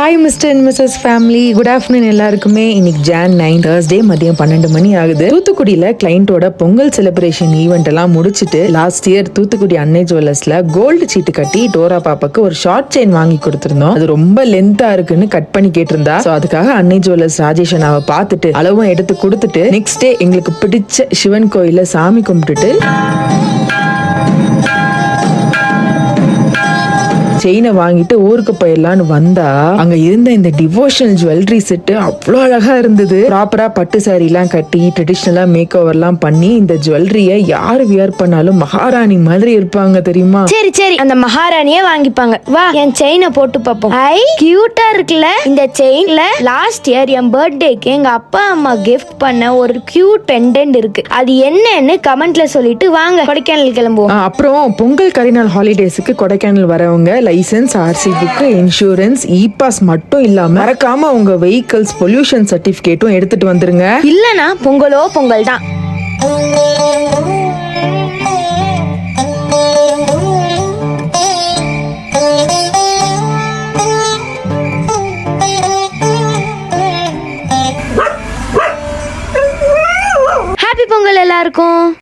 Hi mister and missus family, good afternoon எல்லாருக்குமே. இன்னைக்கு Jan 9 Thursday மதியம் 12 மணி ஆகுது. தூத்துக்குடியில கிளைண்டோட பொங்கல் செலிப்ரேஷன் ஈவெண்ட் எல்லாம் முடிச்சுட்டு லாஸ்ட் இயர் தூத்துக்குடி அன்னை ஜுவல்லர்ஸ்ல கோல்டு சீட்டு கட்டி டோரா பாப்பாக்கு ஒரு ஷார்ட் செயின் வாங்கி கொடுத்திருந்தோம். அது ரொம்ப லென்த்தா இருக்குன்னு கட் பண்ணி கேட்டிருந்தா. சோ அதுக்காக அன்னை ஜுவல்லர்ஸ் ராஜேஷ் அண்ணாவை பார்த்துட்டு அளவும் எடுத்து கொடுத்துட்டு நெக்ஸ்ட் டே எங்களுக்கு பிடிச்ச சிவன் கோயில சாமி கும்பிட்டுட்டு செயினை வாங்கிட்டு ஊருக்கு போயிடலான்னு வந்தா அங்க இருந்த இந்த டிவோஷனல் ஜுவல்லரி செட்டு அவ்வளோ அழகா இருந்தது. ப்ராப்பரா பட்டு சாரி எல்லாம் கட்டி ட்ரெடிஷனலா மேக் ஓவர் எல்லாம் பண்ணி இந்த ஜுவல்லரிய யாரு வியர் பண்ணாலும் மகாராணி மாதிரி இருப்பாங்க தெரியுமா? சரி சரி, அந்த மகாராணியே வாங்கிப்பாங்க. வா என் செயினை போட்டு பார்ப்போம். ஐ கியூட்டா இருக்குல்ல. இந்த செயின்ல லாஸ்ட் இயர் என் பர்த்டேக்கு எங்க அப்பா அம்மா கிஃப்ட் பண்ண ஒரு கியூட் பெண்டன்ட் இருக்கு. அது என்னன்னு கமெண்ட்ல சொல்லிட்டு வாங்க கொடைக்கானல் கிளம்புவோம். அப்புறம் பொங்கல் கரிநாள் ஹாலிடேஸுக்கு கொடைக்கானல் வரவங்க licence, RC book, insurance, e pass மட்டும் இல்லாம மறக்காம உங்க வெஹிக்கிள்ஸ் பொல்யூஷன் சர்டிபிகேட்டும் எடுத்துட்டு வந்துருங்க. இல்லனா பொங்கலோ பொங்கல் தான். ஹாப்பி பொங்கல் எல்லாருக்கும்.